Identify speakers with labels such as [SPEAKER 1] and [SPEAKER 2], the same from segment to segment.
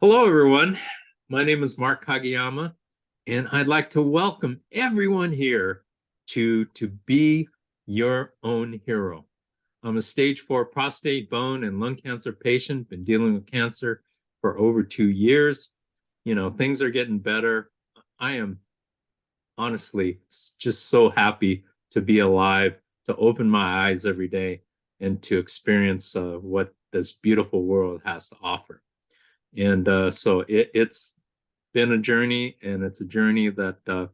[SPEAKER 1] Hello, everyone. My name is Mark Kageyama, and I'd like to welcome everyone here to Be Your Own Hero. I'm a stage 4 prostate, bone, and lung cancer patient, been dealing with cancer for over 2 years. Things are getting better. I am honestly just so happy to be alive, to open my eyes every day, and to experience what this beautiful world has to offer. And so it's been a journey, and it's a journey that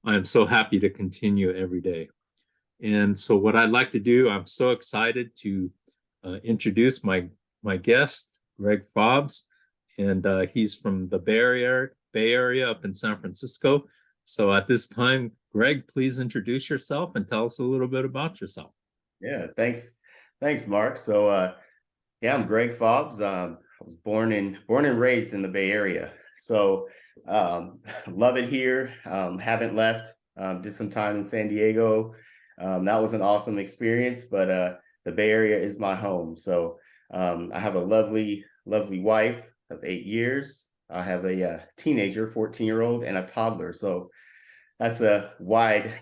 [SPEAKER 1] I'm so happy to continue every day. And so, what I'd like to do, I'm so excited to introduce my guest, Greg Fobbs, and he's from the Bay Area up in San Francisco. So, at this time, Greg, please introduce yourself and tell us a little bit about yourself.
[SPEAKER 2] Yeah, thanks, Mark. So, I'm Greg Fobbs. I was born and raised in the Bay Area. So, love it here. Haven't left. Did some time in San Diego. That was an awesome experience. But the Bay Area is my home. So, I have a lovely wife of 8 years. I have a teenager, 14-year-old, and a toddler. So that's a wide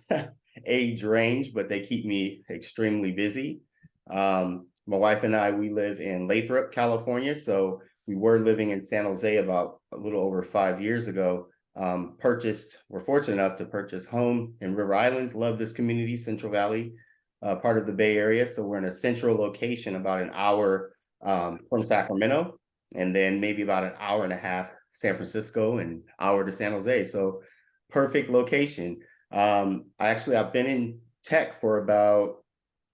[SPEAKER 2] age range, but they keep me extremely busy. My wife and I, we live in Lathrop, California. So we were living in San Jose about a little over 5 years ago. We're fortunate enough to purchase home in River Islands. Love this community, Central Valley, part of the Bay Area. So we're in a central location, about an hour from Sacramento, and then maybe about an hour and a half San Francisco, and hour to San Jose. So perfect location. I've been in tech for about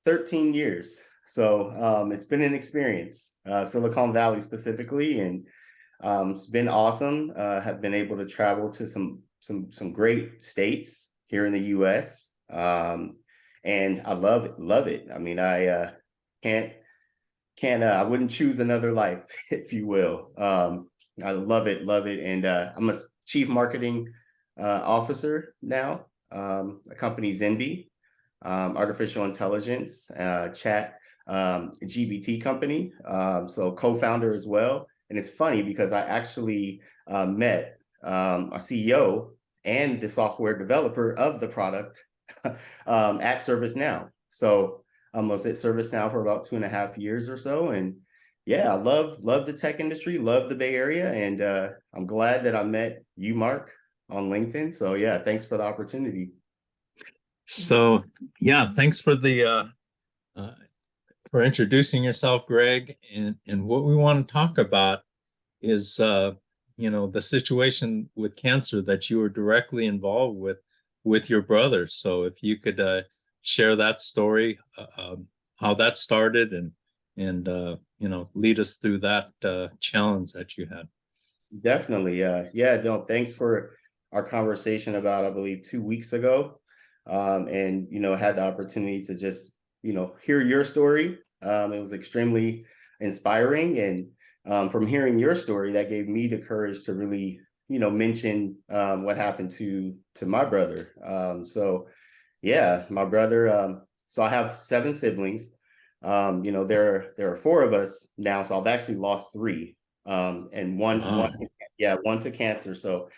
[SPEAKER 2] 13 years. So it's been an experience, Silicon Valley specifically, and it's been awesome. Have been able to travel to some great states here in the U.S. And I love it. I mean, I can't I wouldn't choose another life, if you will. I love it, and I'm a chief marketing officer now. A company Zenby, artificial intelligence, chat GBT company. So co-founder as well. And it's funny because I actually met a CEO and the software developer of the product at ServiceNow. So I was at ServiceNow for about 2.5 years or so. And yeah, I love the tech industry, love the Bay Area. And I'm glad that I met you, Mark, on LinkedIn. So yeah, thanks for the opportunity.
[SPEAKER 1] So, yeah, thanks uh, for introducing yourself, Greg. And what we want to talk about is, the situation with cancer that you were directly involved with your brother. So, if you could share that story, how that started, and lead us through that challenge that you had.
[SPEAKER 2] Definitely. Yeah, no, thanks for our conversation about, I believe, 2 weeks ago. And, had the opportunity to just, hear your story. It was extremely inspiring. And from hearing your story, that gave me the courage to really, mention what happened to my brother. So yeah, my brother, so I have 7 siblings. There are four of us now, so I've actually lost three. And
[SPEAKER 1] Wow.
[SPEAKER 2] one to cancer. So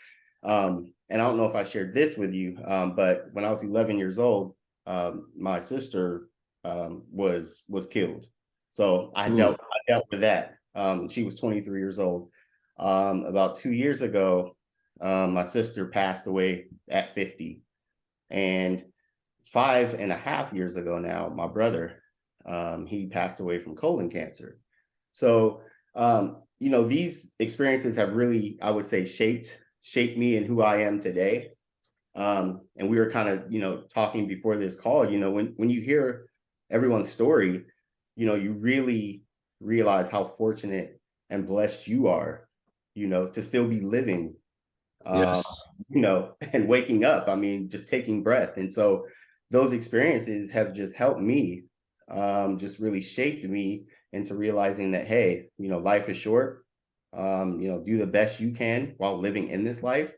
[SPEAKER 2] and I don't know if I shared this with you, but when I was 11 years old, my sister was killed. So
[SPEAKER 1] Ooh.
[SPEAKER 2] I dealt with that. She was 23 years old. About 2 years ago, my sister passed away at 50. And 5.5 years ago now, my brother, he passed away from colon cancer. So these experiences have really, I would say, shaped me and who I am today. And we were kind of, talking before this call, when you hear everyone's story, you really realize how fortunate and blessed you are, to still be living, uh,
[SPEAKER 1] Yes.
[SPEAKER 2] and waking up. I mean, just taking breath. And so those experiences have just helped me, just really shaped me into realizing that, hey, life is short. Do the best you can while living in this life,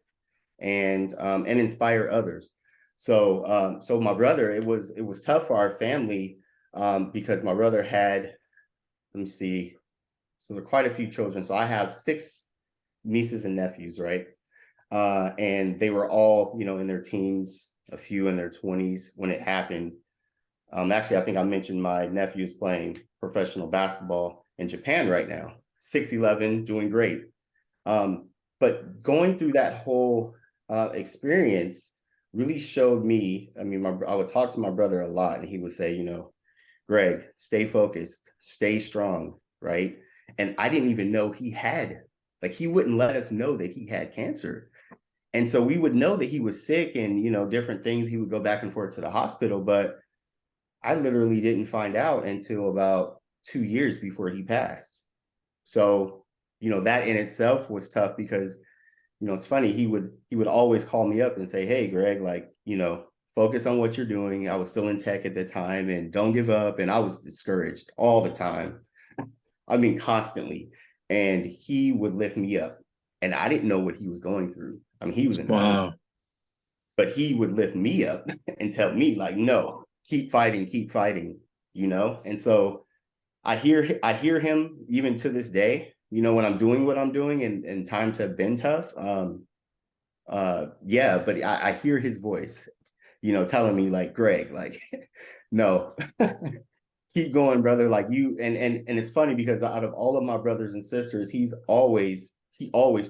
[SPEAKER 2] and inspire others. So my brother, it was tough for our family, because my brother had, let me see, so there are quite a few children. So I have nieces and nephews, right? And they were all, in their teens, a few in their 20s when it happened. Actually, I think I mentioned my nephew is playing professional basketball in Japan right now, 6'11", doing great. But going through that whole experience really showed me, I mean, I would talk to my brother a lot, and he would say, Greg, stay focused, stay strong, right? And I didn't even know he wouldn't let us know that he had cancer. And so we would know that he was sick and, different things. He would go back and forth to the hospital, but I literally didn't find out until about 2 years before he passed. So, that in itself was tough because, it's funny, he would always call me up and say, hey, Greg, like, focus on what you're doing. I was still in tech at the time, and don't give up. And I was discouraged all the time. I mean, constantly. And he would lift me up. And I didn't know what he was going through. I mean, he was in my life,
[SPEAKER 1] Wow.
[SPEAKER 2] but he would lift me up and tell me, like, no, keep fighting, And so I hear him even to this day, when I'm doing what I'm doing, and times have been tough. Yeah, but I hear his voice, telling me, like, Greg, like, no, keep going, brother. Like, and it's funny because out of all of my brothers and sisters, he always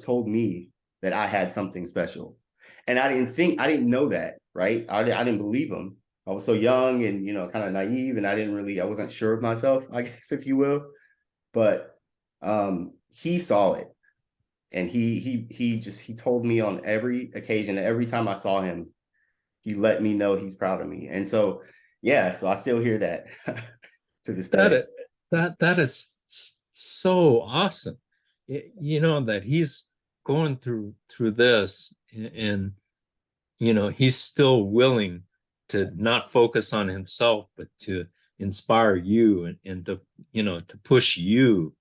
[SPEAKER 2] told me that I had something special. And I didn't know that, right? I didn't believe him. I was so young and, kind of naive, and I wasn't sure of myself, I guess, if you will. But he saw it. And he told me on every occasion, every time I saw him, he let me know he's proud of me. And so, yeah, so I still hear that to this
[SPEAKER 1] That
[SPEAKER 2] day.
[SPEAKER 1] is, that is so awesome. That he's going through this, and he's still willing to not focus on himself, but to inspire you, and to to push you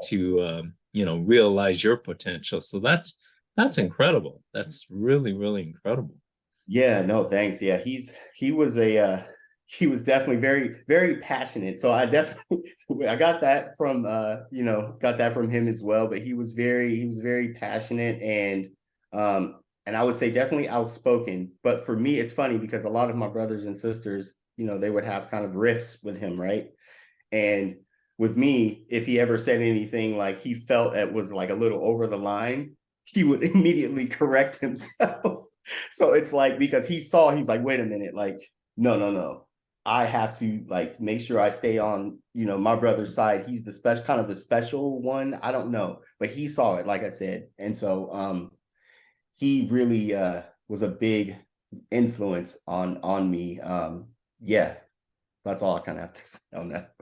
[SPEAKER 1] to realize your potential. So that's incredible. That's really, really incredible.
[SPEAKER 2] Yeah, no, thanks. Yeah, he was definitely very, very passionate. So I definitely I got that from got that from him as well. But he was very passionate, and I would say definitely outspoken. But for me, it's funny because a lot of my brothers and sisters, they would have kind of riffs with him, right? And with me, if he ever said anything like he felt it was like a little over the line, he would immediately correct himself. So it's like, because he was like, wait a minute, like, no, no, no. I have to, like, make sure I stay on, my brother's side. He's the special, kind of the special one. I don't know, but he saw it, like I said. And so he really was a big influence on me. Yeah, that's all I kind of have to say on that.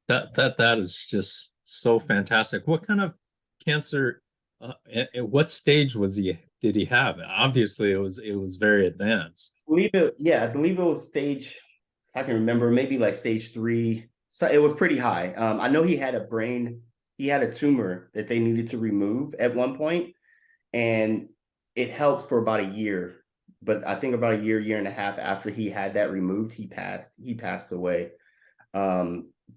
[SPEAKER 1] That is just so fantastic. What kind of cancer? At what stage did he have? Obviously, it was very advanced.
[SPEAKER 2] I believe it was stage, if I can remember, maybe like stage 3. So it was pretty high. I know he had a tumor that they needed to remove at one point, and it helped for about a year. But I think about a year and a half after he had that removed, he passed away.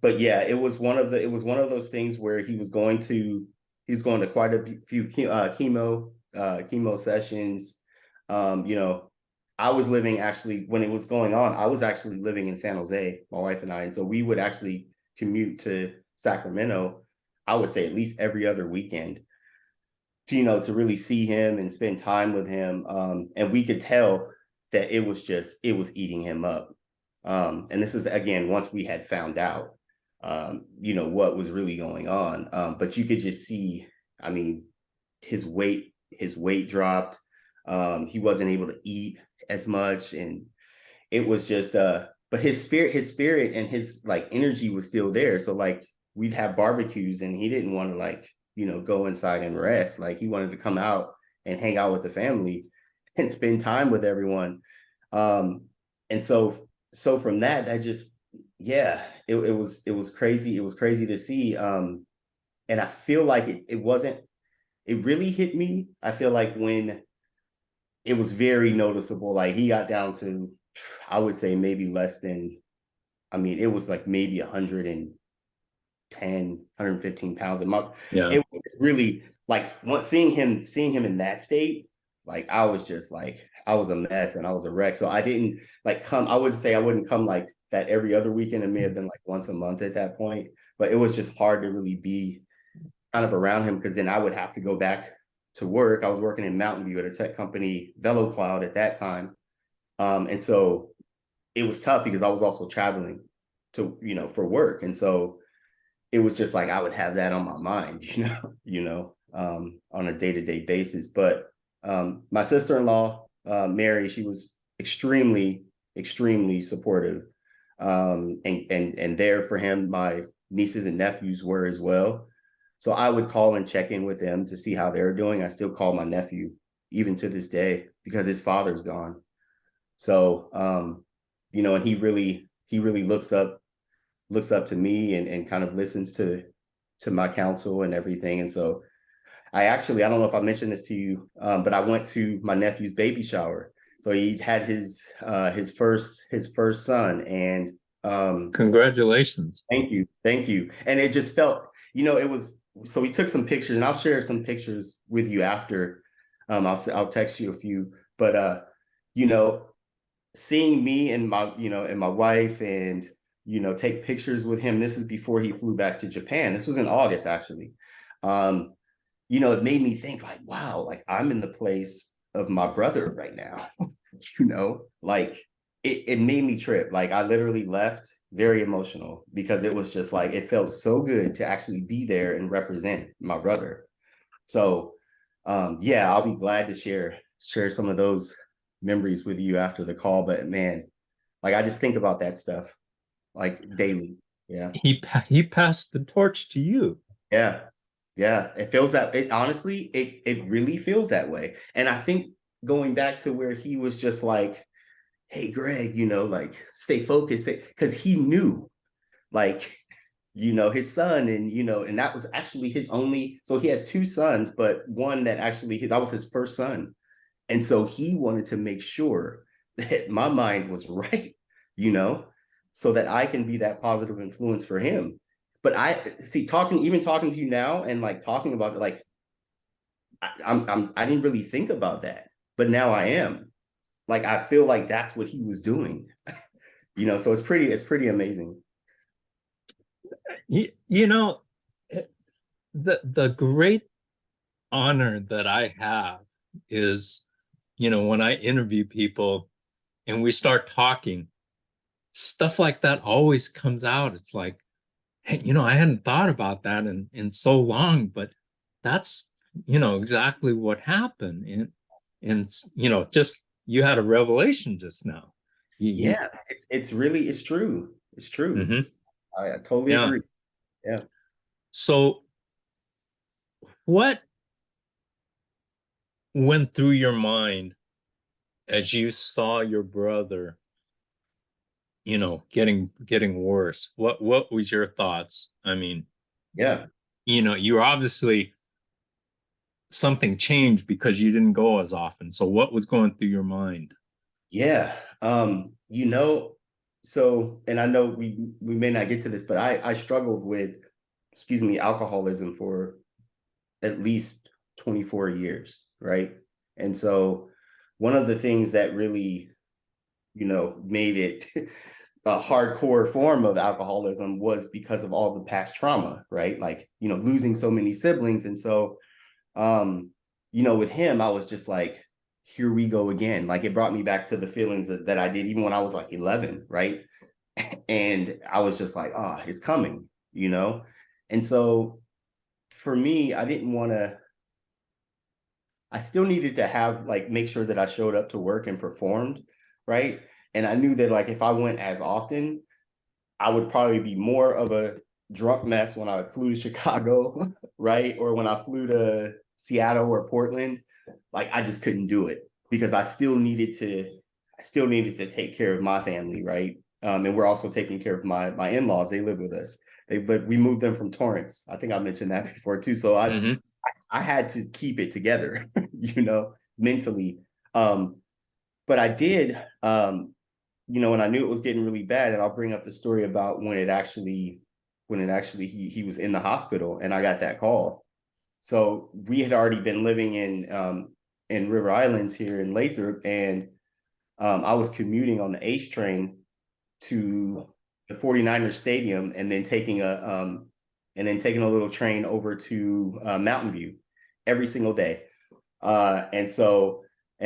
[SPEAKER 2] But yeah, it was one of those things where he was going to quite a few chemo sessions. You know, I was living, actually, when it was going on, I was actually living in San Jose, my wife and I, and so we would actually commute to Sacramento, I would say at least every other weekend, to really see him and spend time with him. And we could tell that it was eating him up. And this is, again, once we had found out, what was really going on. But you could just see, I mean, his weight dropped. He wasn't able to eat as much. And it was just, but his spirit and his, like, energy was still there. So, like, we'd have barbecues and he didn't want to, like, go inside and rest. Like, he wanted to come out and hang out with the family and spend time with everyone. Um, and so from that, I just, yeah, it was crazy. It was crazy to see. And I feel like it really hit me. I feel like when it was very noticeable, like, he got down to, I would say, maybe less than, I mean, it was like maybe 100 115 pounds. And
[SPEAKER 1] Yeah.
[SPEAKER 2] it was really like once seeing him in that state, like I was just like I was a mess and I was a wreck. So I didn't like come. I would say I wouldn't come like that every other weekend. It may have been like once a month at that point, but it was just hard to really be kind of around him because then I would have to go back to work. I was working in Mountain View at a tech company, VeloCloud at that time. And so it was tough because I was also traveling to, for work. And so it was just like I would have that on my mind, on a day-to-day basis. But my sister-in-law, Mary, she was extremely, extremely supportive, and there for him. My nieces and nephews were as well. So I would call and check in with them to see how they're doing. I still call my nephew even to this day because his father's gone. So and he really looks up to me and kind of listens to my counsel and everything. And so I don't know if I mentioned this to you, but I went to my nephew's baby shower. So he had his first son, and
[SPEAKER 1] Congratulations.
[SPEAKER 2] thank you. And it just felt, it was, so we took some pictures, and I'll share some pictures with you after. I'll text you a few, but you know, seeing me and my wife and take pictures with him. This is before he flew back to Japan. This was in August, actually. um it made me think like, wow, like I'm in the place of my brother right now. Like it made me trip. Like I literally left very emotional because it was just like it felt so good to actually be there and represent my brother. So yeah, I'll be glad to share some of those memories with you after the call. But man, like I just think about that stuff like daily. Yeah.
[SPEAKER 1] He passed the torch to you.
[SPEAKER 2] Yeah. Yeah. It feels that it honestly, it really feels that way. And I think going back to where he was just like, hey Greg, like stay focused, because he knew like, his son, and that was actually his only, so he has two sons, but one that actually that was his first son. And so he wanted to make sure that my mind was right, you know, so that I can be that positive influence for him. But I see talking to you now and like talking about it, like I didn't really think about that, but now I am. Like I feel like that's what he was doing. So it's pretty amazing.
[SPEAKER 1] You know, the great honor that I have is, when I interview people and we start talking, stuff like that always comes out. It's like, hey, I hadn't thought about that in so long, but that's, exactly what happened. And just you had a revelation just now. You
[SPEAKER 2] Yeah, it's true. It's true.
[SPEAKER 1] mhm.
[SPEAKER 2] I totally
[SPEAKER 1] Yeah.
[SPEAKER 2] agree. Yeah.
[SPEAKER 1] So what went through your mind as you saw your brother, getting worse? What was your thoughts? I mean,
[SPEAKER 2] Yeah.
[SPEAKER 1] you obviously something changed because you didn't go as often. So what was going through your mind?
[SPEAKER 2] Yeah. So, and I know we may not get to this, but I struggled with, excuse me, alcoholism for at least 24 years, right? And so one of the things that really, made it a hardcore form of alcoholism was because of all the past trauma, right? Like, losing so many siblings. And so with him, I was just like, here we go again. Like it brought me back to the feelings that I did even when I was like 11, right? And I was just like, oh, it's coming. And so for me, I still needed to have like make sure that I showed up to work and performed, right? And I knew that like if I went as often, I would probably be more of a drunk mess when I flew to Chicago, right? Or when I flew to Seattle or Portland. Like I just couldn't do it because I still needed to take care of my family, right? And we're also taking care of my in-laws. They live with us. We moved them from Torrance. I think I mentioned that before too. So
[SPEAKER 1] Mm-hmm.
[SPEAKER 2] I had to keep it together, mentally. But I did, and I knew it was getting really bad. And I'll bring up the story about when it actually when it actually he was in the hospital, and I got that call. So we had already been living in River Islands here in Lathrop, and I was commuting on the H train to the 49ers stadium, and then taking a little train over to Mountain View every single day. And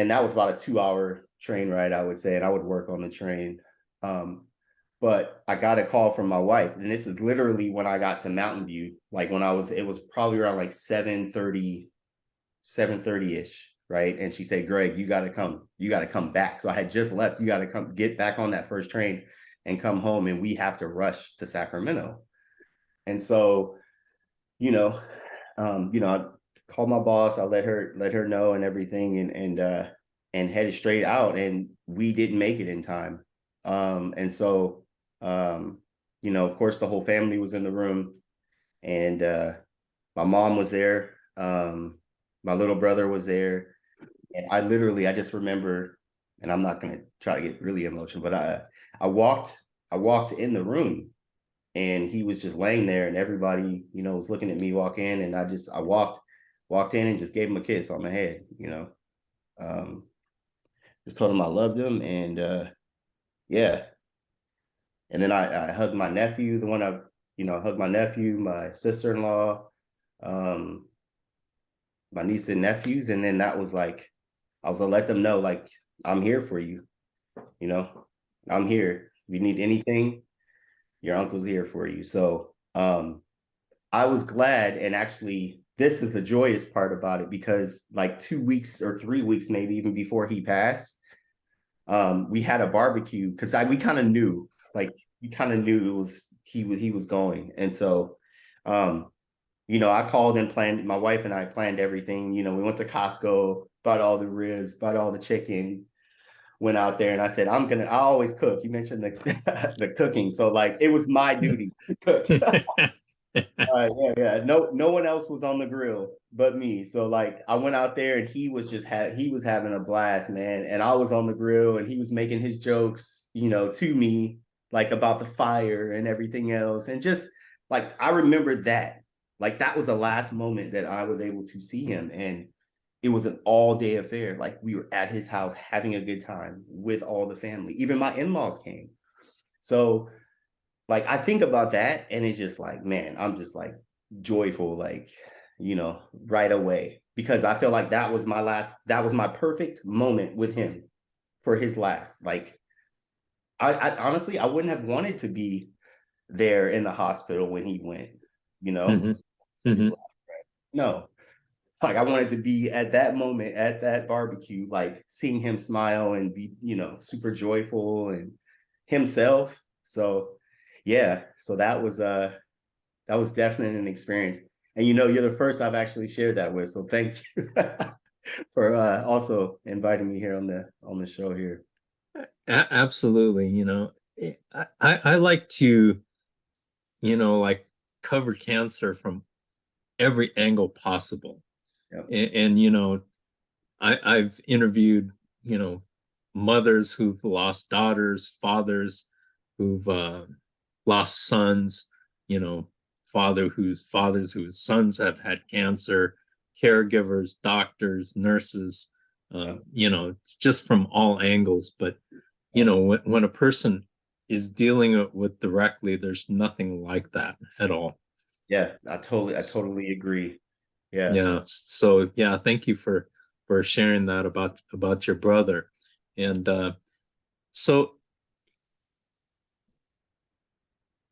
[SPEAKER 2] that was about a 2-hour train ride, I would say, and I would work on the train. But I got a call from my wife, and this is literally when I got to Mountain View, like it was probably around like 7:30-ish, right? And she said, Greg, you got to come back. So I had just left. You got to come get back on that first train and come home, and we have to rush to Sacramento. And so, I called my boss. I let her know and everything, and headed straight out. And we didn't make it in time. And so, of course, the whole family was in the room, and my mom was there. My little brother was there, and I just remember, and I'm not going to try to get really emotional, but I walked in the room, and he was just laying there, and everybody, was looking at me walk in, and I walked in and just gave him a kiss on the head, just told him I loved him, and yeah. And then I hugged my nephew, hugged my nephew, my sister-in-law, my niece and nephews. And then that was like, I was gonna let them know, like, I'm here for you. I'm here. If you need anything, your uncle's here for you. So I was glad. And actually, this is the joyous part about it, because like 2 weeks or 3 weeks, maybe even before he passed, we had a barbecue, because we kind of knew, he was going. And so I called and planned, my wife and I planned everything. We went to Costco, bought all the ribs, bought all the chicken, went out there, and I said, I always cook. You mentioned the the cooking. So like, it was my duty to cook. Yeah. No one else was on the grill but me. So like, I went out there, and he was having a blast, man. And I was on the grill, and he was making his jokes, to me, like about the fire and everything else. And just like, I remember that, like, that was the last moment that I was able to see him. And it was an all-day affair. Like, we were at his house having a good time with all the family. Even my in-laws came. So like, I think about that, and it's just like, man, I'm just like joyful, like, right away, because I feel like that was my perfect moment with him for his last. Like, I honestly, I wouldn't have wanted to be there in the hospital when he went,
[SPEAKER 1] Mm-hmm.
[SPEAKER 2] to his
[SPEAKER 1] Mm-hmm.
[SPEAKER 2] last breath. No, like, I wanted to be at that moment, at that barbecue, like seeing him smile and be, super joyful and himself. So yeah, so that was definitely an experience. And you're the first I've actually shared that with. So thank you for also inviting me here on the show here.
[SPEAKER 1] Absolutely. I like to, like cover cancer from every angle possible.
[SPEAKER 2] Yep.
[SPEAKER 1] And I've interviewed, mothers who've lost daughters, fathers who've lost sons, you know, fathers whose sons have had cancer, caregivers, doctors, nurses,
[SPEAKER 2] Yep.
[SPEAKER 1] it's just from all angles. But, when a person is dealing with directly, there's nothing like that at all.
[SPEAKER 2] Yeah, I totally agree. Yeah.
[SPEAKER 1] Yeah. So yeah, thank you for sharing that about your brother. And so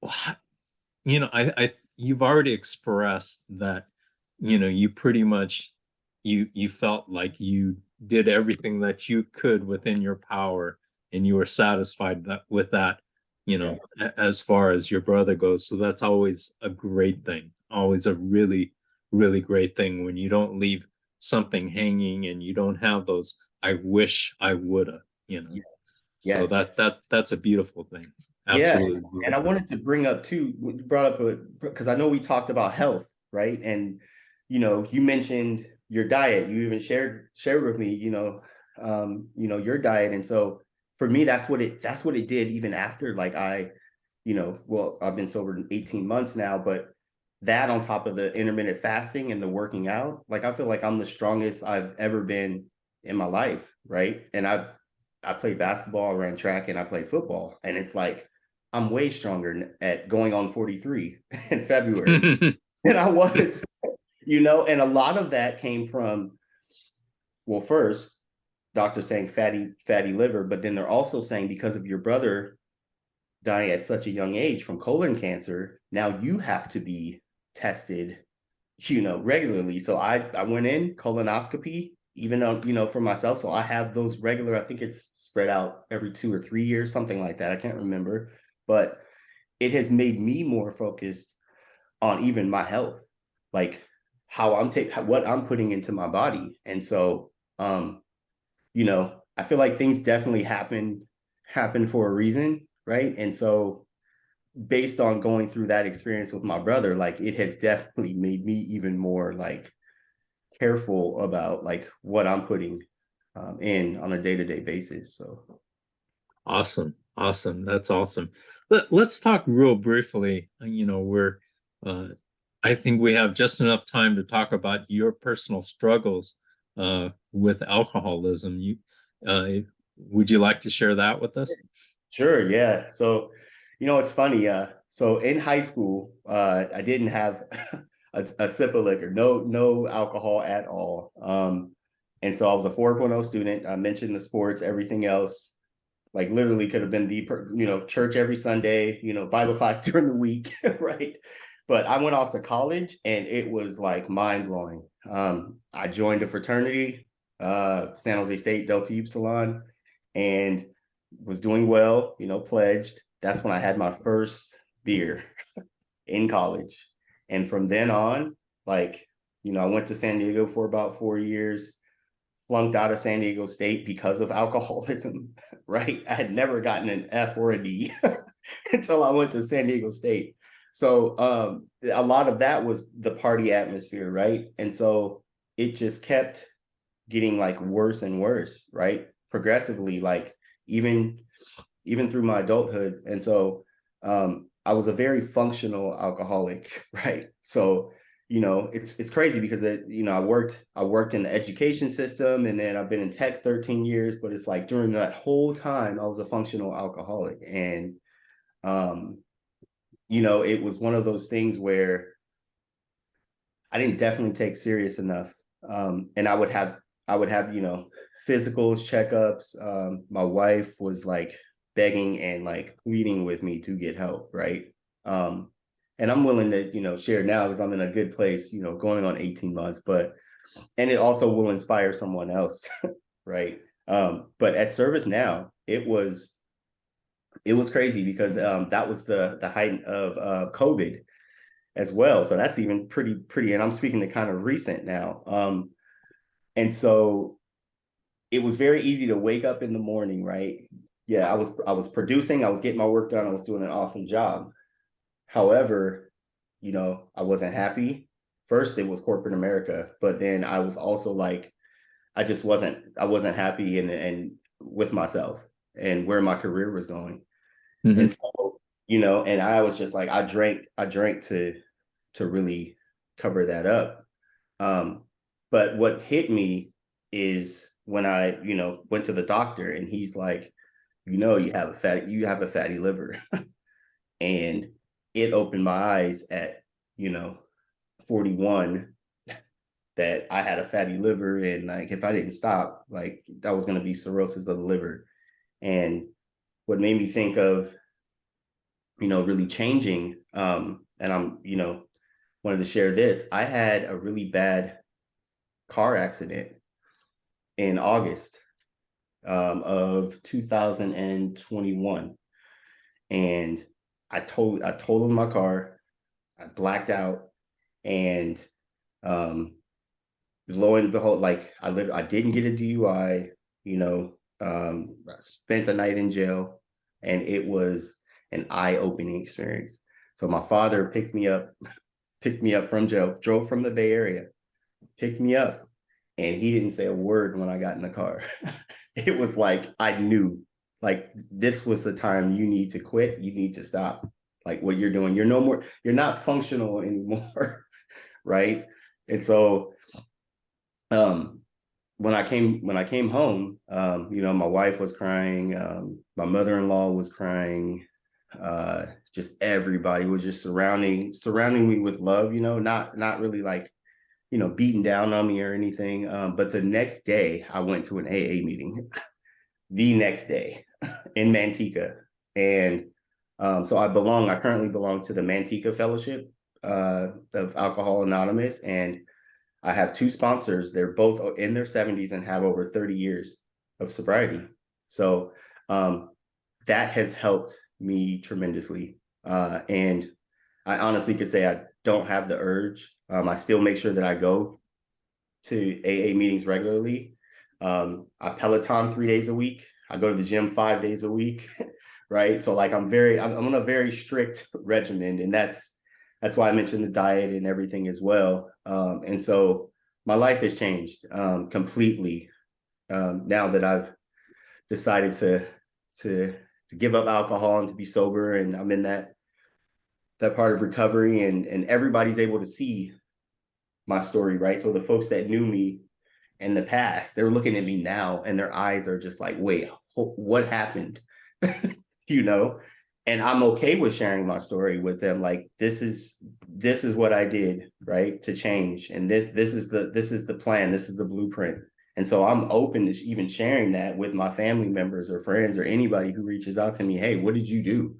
[SPEAKER 1] I you've already expressed that, you pretty much you felt like you did everything that you could within your power, and you were satisfied with that,
[SPEAKER 2] Yeah.
[SPEAKER 1] as far as your brother goes. So that's always a great thing, always a really, really great thing when you don't leave something hanging, and you don't have those "I wish I woulda."
[SPEAKER 2] Yes.
[SPEAKER 1] So
[SPEAKER 2] Yes.
[SPEAKER 1] that's a beautiful thing.
[SPEAKER 2] Yeah.
[SPEAKER 1] Absolutely
[SPEAKER 2] And I
[SPEAKER 1] beautiful.
[SPEAKER 2] wanted to bring up too, you brought up because I know we talked about health, right? And you mentioned your diet. You even shared with me, your diet. And so for me, that's what it did even after, like, I well, I've been sober 18 months now, but that on top of the intermittent fasting and the working out, like I feel like I'm the strongest I've ever been in my life, right? And I played basketball, I ran track, and I played football. And it's like I'm way stronger at going on 43 in February than I was, and a lot of that came from, well, first, doctors saying fatty liver, but then they're also saying because of your brother dying at such a young age from colon cancer, now you have to be tested, regularly. So I went in colonoscopy, even though, for myself. So I have those regular, I think it's spread out every 2 or 3 years, something like that. I can't remember, but it has made me more focused on even my health, like how what I'm putting into my body. And so, I feel like things definitely happen for a reason, right? And so based on going through that experience with my brother, like it has definitely made me even more like careful about like what I'm putting in on a day-to-day basis. So
[SPEAKER 1] Awesome. Awesome. That's awesome. Let's talk real briefly. Uh, I think we have just enough time to talk about your personal struggles with alcoholism. Uh, would you like to share that with us?
[SPEAKER 2] sure, yeah. So, it's funny. So in high school, I didn't have a sip of liquor, no alcohol at all. And so I was a 4.0 student. I mentioned the sports, everything else. Like literally could have been church every Sunday, Bible class during the week, right? But I went off to college and it was like mind blowing. I joined a fraternity, San Jose State Delta Upsilon, and was doing well, pledged. That's when I had my first beer in college. And from then on, like, I went to San Diego for about 4 years, flunked out of San Diego State because of alcoholism, right? I had never gotten an F or a D until I went to San Diego State. So a lot of that was the party atmosphere, right? And so it just kept getting like worse and worse, right? Progressively, like even through my adulthood. And so I was a very functional alcoholic, right? So it's crazy because I worked in the education system, and then I've been in tech 13 years, but it's like during that whole time I was a functional alcoholic. And it was one of those things where I didn't definitely take serious enough. And I would have physicals, checkups. My wife was like begging and like pleading with me to get help, right? And I'm willing to share now because I'm in a good place, going on 18 months, and it also will inspire someone else, right? But at Service Now, it was crazy because that was the height of COVID as well. So that's even pretty, and I'm speaking to kind of recent now. And so it was very easy to wake up in the morning, right? Yeah, I was producing, I was getting my work done, I was doing an awesome job. However, I wasn't happy. First, it was corporate America, but then I was also like, I wasn't happy and with myself and where my career was going.
[SPEAKER 1] Mm-hmm.
[SPEAKER 2] And so, and I was just like, I drank to really cover that up. But what hit me is when I, went to the doctor and he's like, you have a fatty liver. And it opened my eyes at, 41, that I had a fatty liver. And like, if I didn't stop, like that was going to be cirrhosis of the liver. And what made me think of, really changing, and I'm, wanted to share this. I had a really bad car accident in August of 2021. And I totaled my car. I blacked out, and lo and behold, like I didn't get a DUI. I spent the night in jail, and it was an eye-opening experience. So my father picked me up from jail, drove from the Bay Area, picked me up, and he didn't say a word when I got in the car. It was like I knew, like this was the time you need to quit, you need to stop. like what you're doing. You're no more, you're not functional anymore. Right. And so um when I came home, you know, my wife was crying, my mother-in-law was crying, just everybody was just surrounding me with love, you know, not really like, you know, beating down on me or anything. But the next day I went to an AA meeting, the next day in Manteca. And so I currently belong to the Manteca Fellowship of Alcohol Anonymous. And I have two sponsors. They're both in their 70s and have over 30 years of sobriety. So that has helped me tremendously. And I honestly could say I don't have the urge. I still make sure that I go to AA meetings regularly. I Peloton 3 days a week. I go to the gym 5 days a week, right? So like I'm on a very strict regimen, and that's why I mentioned the diet and everything as well. And so my life has changed completely now that I've decided to give up alcohol and to be sober, and I'm in that part of recovery, and everybody's able to see my story, right? So the folks that knew me in the past, they're looking at me now and their eyes are just like, wait, what happened? You know, and I'm okay with sharing my story with them. Like, this is what I did, right, to change. And this is the plan, this is the blueprint. And so I'm open to even sharing that with my family members or friends or anybody who reaches out to me. Hey, what did you do?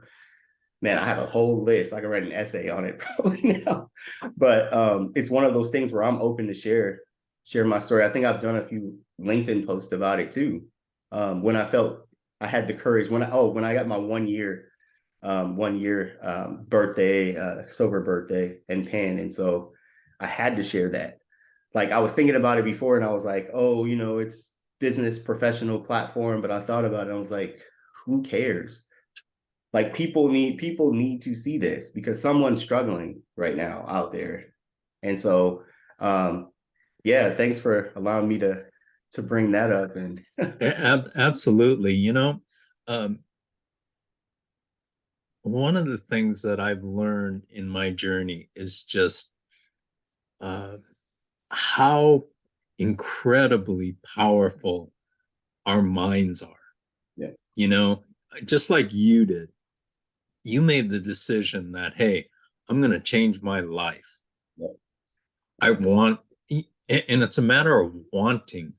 [SPEAKER 2] Man, I have a whole list. I can write an essay on it probably now. But it's one of those things where I'm open to share my story. I think I've done a few LinkedIn posts about it too. When I felt I had the courage, when I got my 1 year birthday, sober birthday and Penn. And so I had to share that. Like, I was thinking about it before and I was like, oh, you know, it's business professional platform. But I thought about it, I was like, who cares? Like, people need to see this because someone's struggling right now out there. And so yeah, thanks for allowing me to bring that up. And
[SPEAKER 1] Absolutely. You know, um, one of the things that I've learned in my journey is just uh, how incredibly powerful our minds are.
[SPEAKER 2] yeah,
[SPEAKER 1] You know, just like you did, you made the decision that, hey, I'm going to change my life.
[SPEAKER 2] yeah,
[SPEAKER 1] I want, and it's a matter of wanting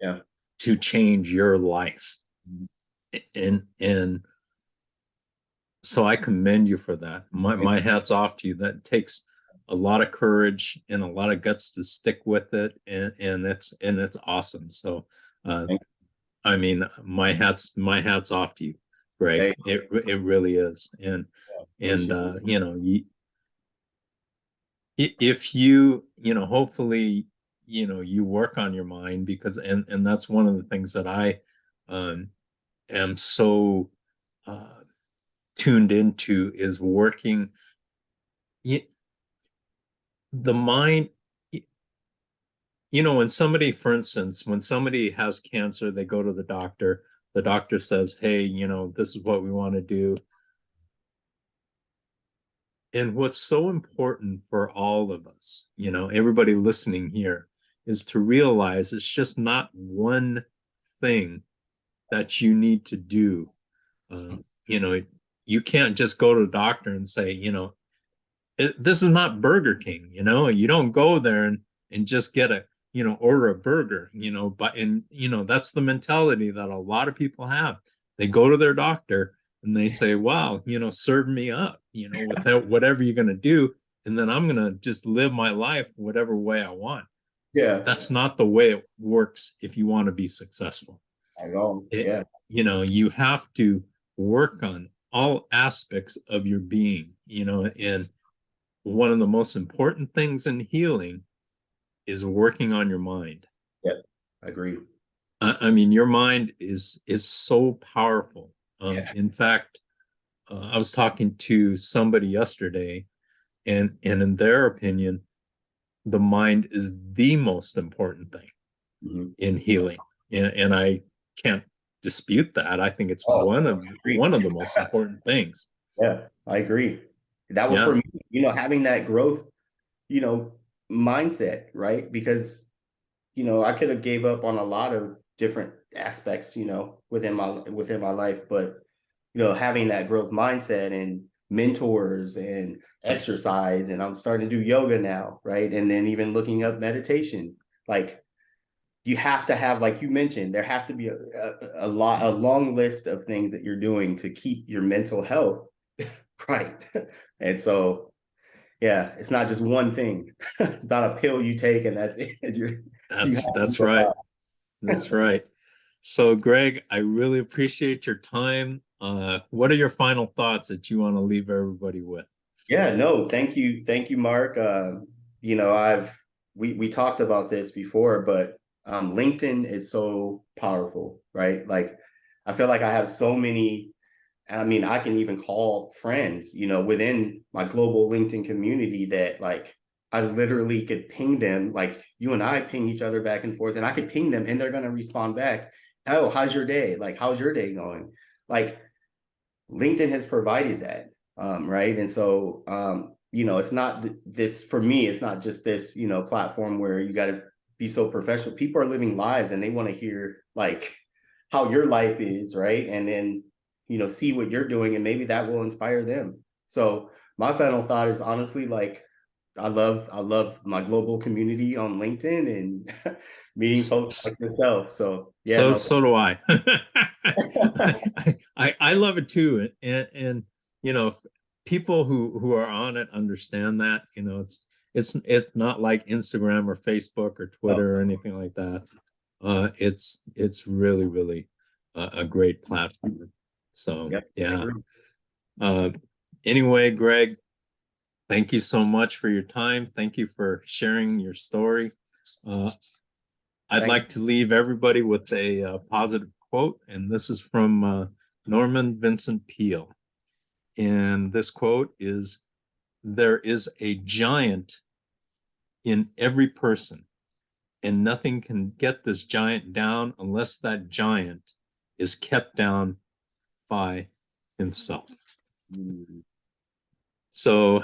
[SPEAKER 2] yeah.
[SPEAKER 1] to change your life. And so I commend you for that. My hat's off to you. That takes a lot of courage and a lot of guts to stick with it, and it's awesome. So I mean, my hat's off to you, Greg.
[SPEAKER 2] Hey,
[SPEAKER 1] It really is. And
[SPEAKER 2] appreciate
[SPEAKER 1] you know, if you know, hopefully, you know, you work on your mind, because and that's one of the things that I um am so uh tuned into, is working the mind. You know, when somebody, for instance, when somebody has cancer, they go to the doctor says, hey, you know, this is what we want to do. And what's so important for all of us, you know, everybody listening here, is to realize it's just not one thing that you need to do. You know, you can't just go to a doctor and say, you know, this is not Burger King. You know, you don't go there and just get a, you know, order a burger, you know. But and you know, that's the mentality that a lot of people have. They go to their doctor and they say, wow, you know, serve me up, you know, without whatever you're going to do, and then I'm going to just live my life whatever way I want.
[SPEAKER 2] yeah,
[SPEAKER 1] That's not the way it works if you want to be successful.
[SPEAKER 2] I know.
[SPEAKER 1] It,
[SPEAKER 2] Yeah,
[SPEAKER 1] you know, you have to work on all aspects of your being, you know. And one of the most important things in healing is working on your mind.
[SPEAKER 2] yeah, I agree.
[SPEAKER 1] I mean, your mind is so powerful.
[SPEAKER 2] Yeah.
[SPEAKER 1] In fact, I was talking to somebody yesterday, and in their opinion, the mind is the most important thing
[SPEAKER 2] Mm-hmm.
[SPEAKER 1] in healing, and I can't dispute that. I think it's
[SPEAKER 2] Oh,
[SPEAKER 1] one
[SPEAKER 2] I agree.
[SPEAKER 1] of the most important things.
[SPEAKER 2] Yeah. I agree. That was
[SPEAKER 1] Yeah.
[SPEAKER 2] for me, having that growth, you know, mindset, right? Because, I could have gave up on a lot of different aspects, within my life, but having that growth mindset and mentors and exercise, and I'm starting to do yoga now, right? And then even looking up meditation, like you have to have, like you mentioned, there has to be a long list of things that you're doing to keep your mental health right. And so, yeah, it's not just one thing. It's not a pill you take and that's it. You have to
[SPEAKER 1] That's
[SPEAKER 2] go
[SPEAKER 1] right.
[SPEAKER 2] out.
[SPEAKER 1] That's right. So, Greg, I really appreciate your time. What are your final thoughts that you want to leave everybody with?
[SPEAKER 2] Yeah, no, thank you, Mark. I've we talked about this before, but LinkedIn is so powerful, right? Like, I feel like I have so many. I mean, I can even call friends, within my global LinkedIn community that, like, I literally could ping them, like you and I ping each other back and forth, and I could ping them and they're going to respond back. Oh, how's your day? Like, how's your day going? Like, LinkedIn has provided that, right? And so, it's not this, for me, it's not just this, platform where you got to be so professional. People are living lives and they want to hear, like, how your life is, right? And then, see what you're doing and maybe that will inspire them. So my final thought is, honestly, like, I love my global community on LinkedIn and meeting folks like yourself. So yeah, no.
[SPEAKER 1] So do I. I love it too, and you know, people who are on it understand that. It's not like Instagram or Facebook or
[SPEAKER 2] Oh,
[SPEAKER 1] Twitter or anything like that. It's really a great platform. So
[SPEAKER 2] yep, I
[SPEAKER 1] yeah.
[SPEAKER 2] agree.
[SPEAKER 1] Uh, anyway, Greg, thank you so much for your time. Thank you for sharing your story. Uh, I'd
[SPEAKER 2] Thanks.
[SPEAKER 1] like to leave everybody with a positive quote, and this is from Norman Vincent Peale. And this quote is, "There is a giant in every person, and nothing can get this giant down unless that giant is kept down by himself."
[SPEAKER 2] Mm,
[SPEAKER 1] So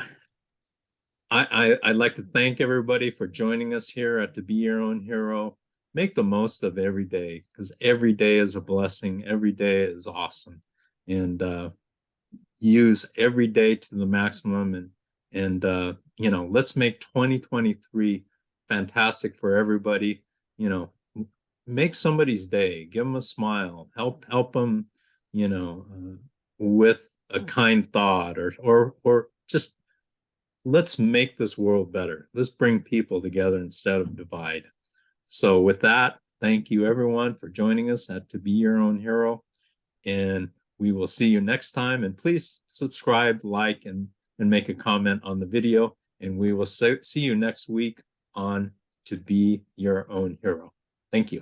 [SPEAKER 1] I'd like to thank everybody for joining us here at To Be Your Own Hero. Make the most of every day, because every day is a blessing. Every day is awesome. And use every day to the maximum. And let's make 2023 fantastic for everybody. You know, make somebody's day. Give them a smile. Help them, with a kind thought, or just let's make this world better. Let's bring people together instead of divide. So with that, thank you everyone for joining us at To Be Your Own Hero. And we will see you next time. And please subscribe, like, and make a comment on the video. And we will see you next week on To Be Your Own Hero. Thank you.